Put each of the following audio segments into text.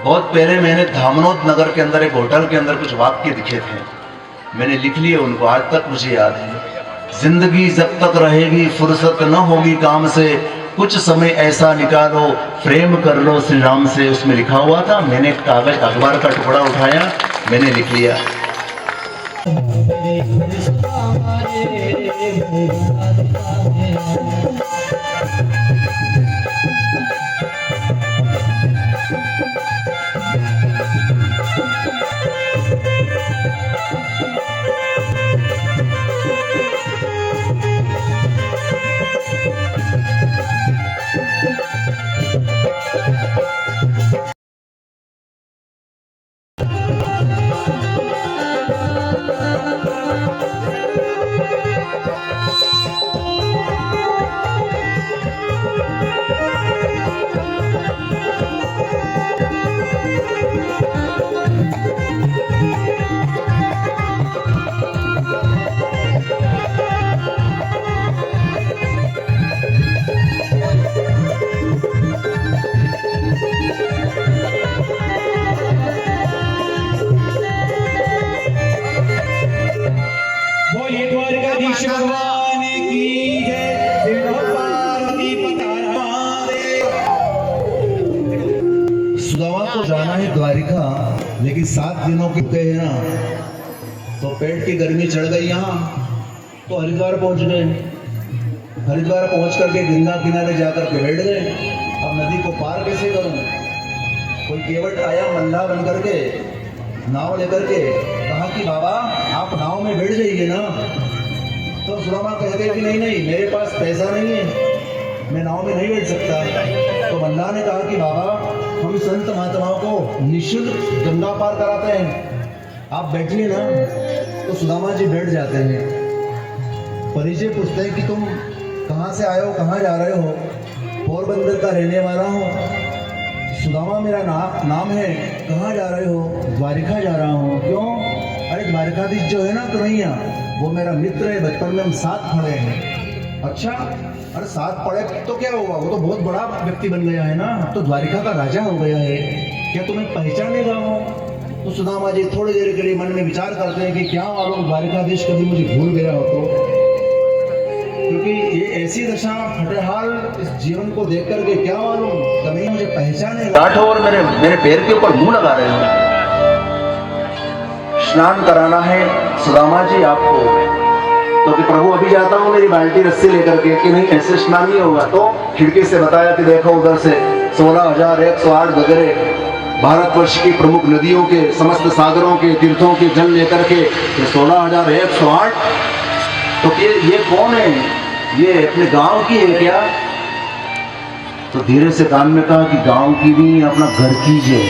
बहुत पहले मैंने धामनोद नगर के अंदर एक होटल के अंदर कुछ वाक्य दिखे थे, मैंने लिख लिए उनको, आज तक मुझे याद है। जिंदगी जब तक रहेगी फुर्सत न होगी काम से, कुछ समय ऐसा निकालो प्रेम कर लो श्री राम से, उसमें लिखा हुआ था। मैंने कागज अखबार का टुकड़ा उठाया, मैंने लिख लिया। भगवान की जय। सुदामा को जाना है द्वारिका, लेकिन 7 दिनों के गए ना, तो पेट की गर्मी चढ़ गई यहाँ, तो हरिद्वार पहुंच गए। हरिद्वार पहुंच करके गंगा किनारे जाकर के बैठ गए। अब नदी को पार कैसे करूं? कोई केवट आया मल्लाह बन करके, नाव लेकर के, कहा कि बाबा आप नाव में बैठ जाइए ना। तो सुदामा कहते कि नहीं नहीं, मेरे पास पैसा नहीं है, मैं नाव में नहीं बैठ सकता। तो मल्लाह ने कहा कि बाबा हम संत महात्माओं को निःशुल्क गंगा पार कराते हैं, आप बैठिए ना। तो सुदामा जी बैठ जाते हैं। परिचय पूछते हैं कि तुम कहाँ से आए हो, कहाँ जा रहे हो? पोरबंदर का रहने वाला हूँ। सुदामा मेरा नाम है। कहाँ जा रहे हो? द्वारिका जा रहा हूँ। क्यों? अरे द्वारिकाधीश जो है ना कन्हैया, वो मेरा मित्र है, बचपन में हम साथ पढ़े हैं। अच्छा, अरे साथ पढ़े तो क्या हुआ, वो तो बहुत बड़ा व्यक्ति बन गया है ना, तो द्वारिका का राजा हो गया है, क्या तुम्हें पहचानेगा वो? तो सुदामा जी थोड़ी देर के लिए मन में विचार करते हैं कि क्या मालूम द्वारिकाधीश कभी मुझे भूल गया हो तो, क्योंकि ये ऐसी दशा फटेहाल इस जीवन को देख करके क्या मालूम कभी मुझे पहचानेगा। और मेरे पैर के ऊपर मुंह लगा रहे हो। स्नान कराना है सुदामा जी आपको, तो कि प्रभु अभी जाता हूँ मेरी बाल्टी रस्सी लेकर के, कि नहीं ऐसे स्नान नहीं होगा। तो खिड़की से बताया कि देखो उधर से 16,108 गगरे भारतवर्ष की प्रमुख नदियों के, समस्त सागरों के, तीर्थों के जल लेकर के 16,108। तो ये कौन है? ये अपने गांव की है क्या? तो धीरे से कान में कहा कि गांव की भी, अपना घर की है।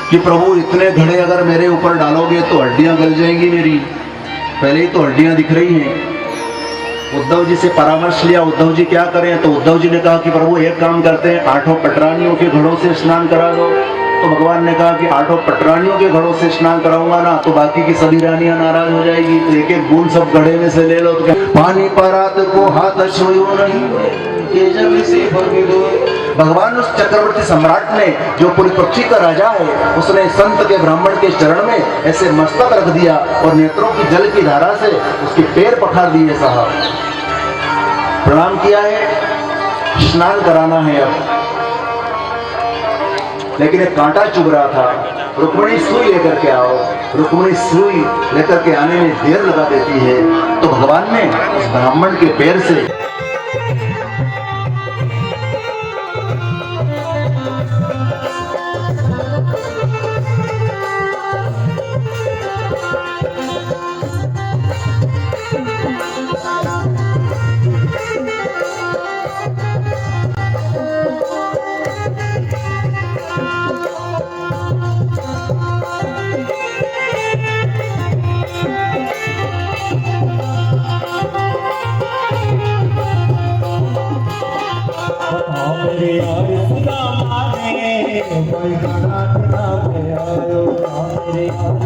कि प्रभु इतने घड़े अगर मेरे ऊपर डालोगे तो हड्डियां गल जाएंगी मेरी, पहले ही तो हड्डियां दिख रही हैं। उद्धव जी से परामर्श लिया, उद्धव जी क्या करें? तो उद्धव जी ने कहा कि प्रभु एक काम करते हैं, 8 पटरानियों के घड़ों से स्नान करा दो। तो भगवान ने कहा कि 8 पटरानियों के घड़ों से स्नान कराऊंगा ना तो बाकी की सभी रानियां नाराज हो जाएगी, तो एक एक बूंद सब घड़े में से ले लो। तो पानी परात को हाथ छुओ नहीं, भगवान उस चक्रवर्ती सम्राट ने, जो पूरी पृथ्वी का राजा है, उसने संत के ब्राह्मण के चरण में ऐसे मस्तक रख दिया और नेत्रों की जल की धारा से उसके पैर पखार दिए। साहब प्रणाम किया है, स्नान कराना है अब। लेकिन एक कांटा चुभ रहा था। रुक्मिणी सुई लेकर के आओ। रुक्मिणी सुई लेकर के आने में देर लगा देती है, तो भगवान ने उस ब्राह्मण के पैर से मेरे यार सुदामा रे, कोई घड़ा दिला में आयो, मेरे यार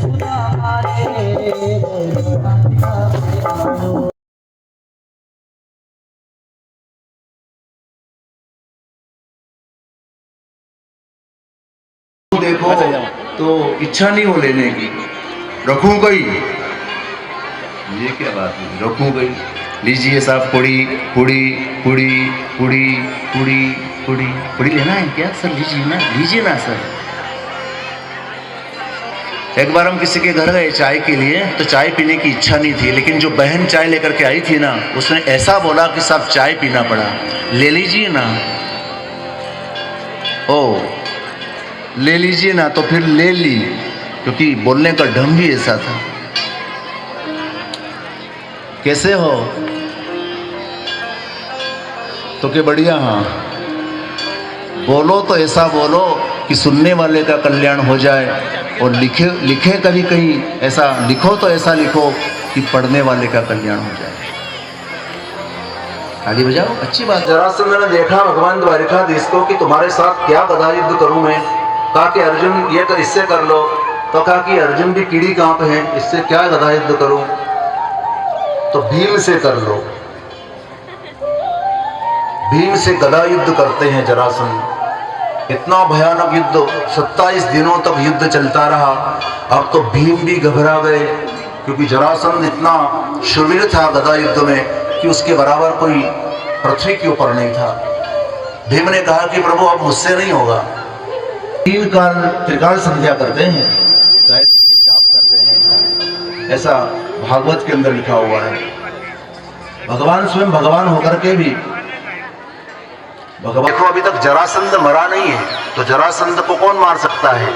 सुदामा देखो तो इच्छा नहीं हो लेने की, रखूं गई, ये क्या बात है, रखूं गई। लीजिए साहब, पुड़ी पुड़ी पुड़ी पुड़ी पुड़ी पुड़ी पुड़ी लेना है क्या सर? लीजिए ना सर। एक बार हम किसी के घर गए चाय के लिए, तो चाय पीने की इच्छा नहीं थी, लेकिन जो बहन चाय लेकर के आई थी ना, उसने ऐसा बोला कि साहब चाय पीना पड़ा, ले लीजिए ना। ओ ले लीजिए ना, तो फिर ले ली, क्योंकि बोलने का ढंग ही ऐसा था। कैसे हो? तो क्या बढ़िया। हाँ, बोलो तो ऐसा बोलो कि सुनने वाले का कल्याण हो जाए, और लिखे कभी कहीं ऐसा लिखो तो ऐसा लिखो कि पढ़ने वाले का कल्याण हो जाए। ताली बजाओ, अच्छी बात। जरासंध ने देखा भगवान द्वारिकाधीश को कि तुम्हारे साथ क्या गदा युद्ध करूं मैं। कहा कि अर्जुन ये कर, इससे कर लो। तो कहा कि अर्जुन भी कीड़ी कांप है, इससे क्या गदा युद्ध करूं, तो भीम से कर लो। भीम से गदा युद्ध करते हैं जरासंध। इतना भयानक युद्ध, 27 दिनों तक युद्ध चलता रहा। अब तो भीम भी घबरा गए, क्योंकि जरासंध इतना शूरवीर था गदा युद्ध में कि उसके बराबर कोई पृथ्वी के ऊपर नहीं था। भीम ने कहा कि प्रभु अब मुझसे नहीं होगा। 3 काल त्रिकाल संध्या करते हैं, गायत्री के जाप करते हैं, ऐसा भागवत के अंदर लिखा हुआ है। भगवान स्वयं भगवान होकर के भी भगवान। देखो अभी तक जरासंध मरा नहीं है, तो जरासंध को कौन मार सकता है?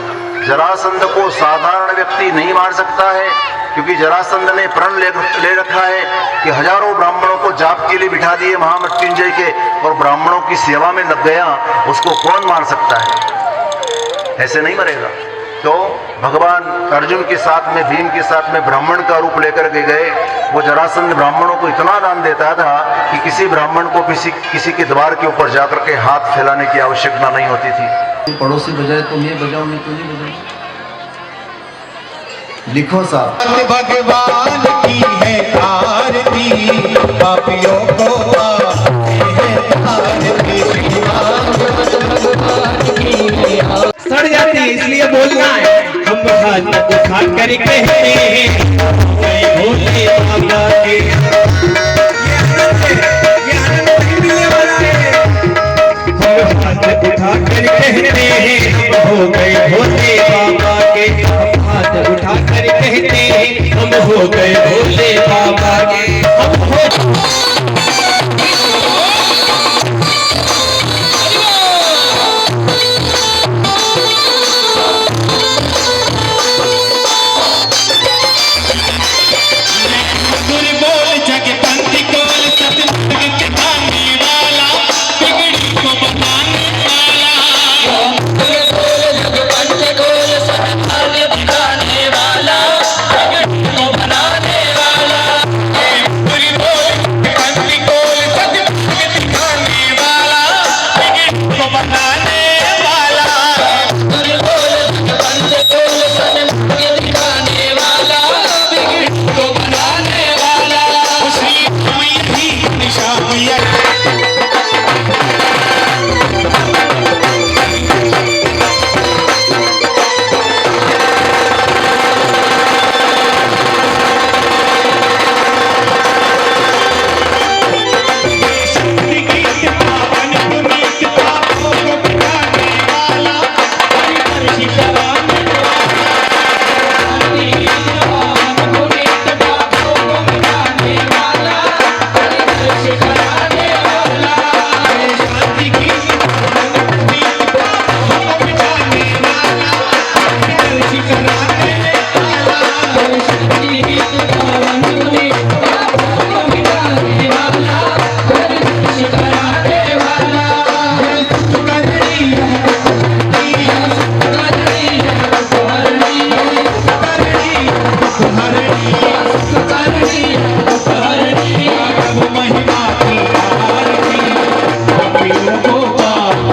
जरासंध को साधारण व्यक्ति नहीं मार सकता है, क्योंकि जरासंध ने प्रण ले रखा है कि हजारों ब्राह्मणों को जाप के लिए बिठा दिए महामृत्युंजय के, और ब्राह्मणों की सेवा में लग गया। उसको कौन मार सकता है? ऐसे नहीं मरेगा। तो भगवान अर्जुन के साथ में, भीम के साथ में ब्राह्मण का रूप लेकर के गए। वो जरासंध ब्राह्मणों को इतना दान देता था कि किसी ब्राह्मण को किसी के द्वार के ऊपर जाकर के हाथ फैलाने की आवश्यकता नहीं होती थी। पड़ोसी बजाए तुम ये बजाओ, मैं तो नहीं बजाऊं। लिखो साहब। भगवान की है आरती, पापियों को सड़ जाती है, इसलिए बोलना है। हम हाथ उठा कर कहते हैं भोले बाबा के, ये आनंद नहीं मिलने वाला है। हम हाथ उठा कर कहते हैं हो गए भोले बाबा के, हम हाथ उठा कर कहते हैं हम हो गए भोले बाबा के, हम हो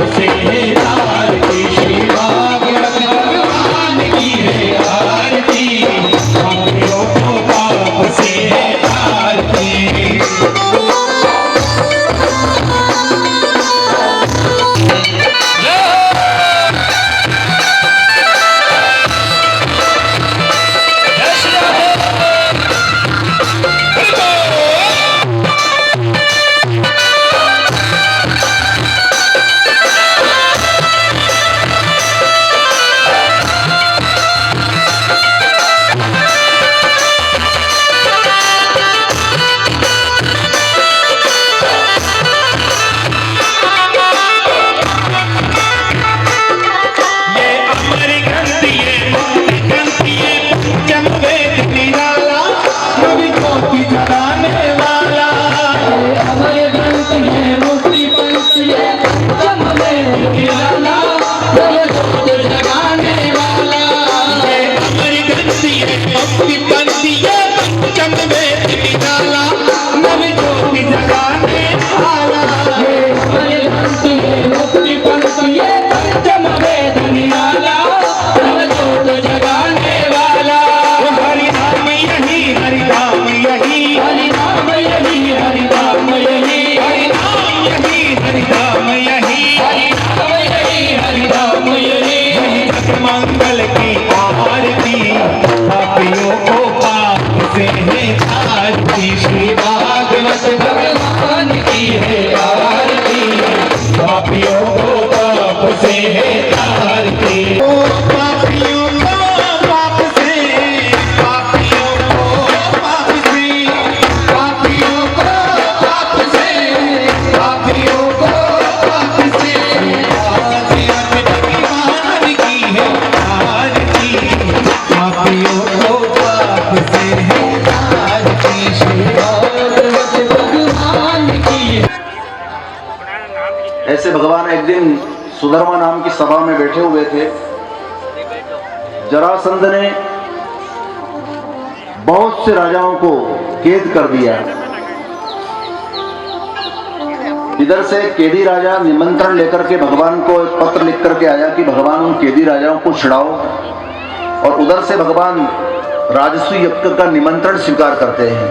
से तार की शिवा भगवान की है। बनती है भक्ति बनती है पंचम वेद निराला नव ज्योति जगाने वाला भक्ति बनती है पंचम वेद निराला नव ज्योति जगाने वाला हरि नाम यही हरि नाम यही हरि नाम यही हरि नाम यही हरि नाम यही हरि नाम यही हरि नाम यही हरि नाम यही मंगल की आरती पापियों को पाप से है आरती श्री भागवत भगवान की है आरती पापियों को पाप से है आरती पापियों को पाप से पापियों को पाप से पापियों को पाप से पापियों को पाप से भगवान की है आरती पापियों को पाप से है आरती श्री भागवत भगवान की ऐसे भगवान एक दिन सुधर्मा नाम की सभा में बैठे हुए थे। जरासंध ने बहुत से राजाओं को कैद कर दिया। इधर से कैदी राजा निमंत्रण लेकर के भगवान को एक पत्र लिख करके आया कि भगवान उन कैदी राजाओं को छुड़ाओ, और उधर से भगवान राजस्व यज्ञ का निमंत्रण स्वीकार करते हैं।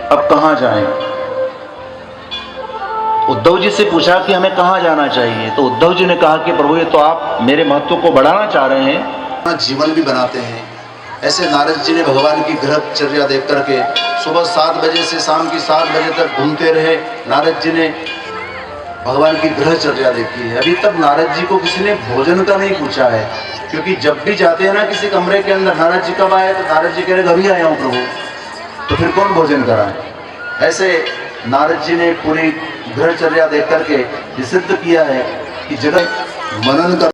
अब कहां जाएं? उद्धव जी से पूछा कि हमें कहां जाना चाहिए, तो उद्धव जी ने कहा कि प्रभु ये तो आप मेरे महत्व को बढ़ाना चाह रहे हैं, जीवन भी बनाते हैं। ऐसे नारद जी ने भगवान की ग्रहचर्या देख करके सुबह 7 बजे से शाम की 7 बजे तक घूमते रहे। नारद जी ने भगवान की ग्रहचर्या देखी है। अभी तक नारद जी को किसी ने भोजन का नहीं पूछा है, क्योंकि जब भी जाते हैं ना किसी कमरे के अंदर, नारद जी कब आए, तो नारद जी कह रहे अभी आया हूँ प्रभु, तो फिर कौन भोजन कराए। ऐसे नारद जी ने पूरी ग्रहचर्या देख करके सिद्ध किया है कि जगत मनन कर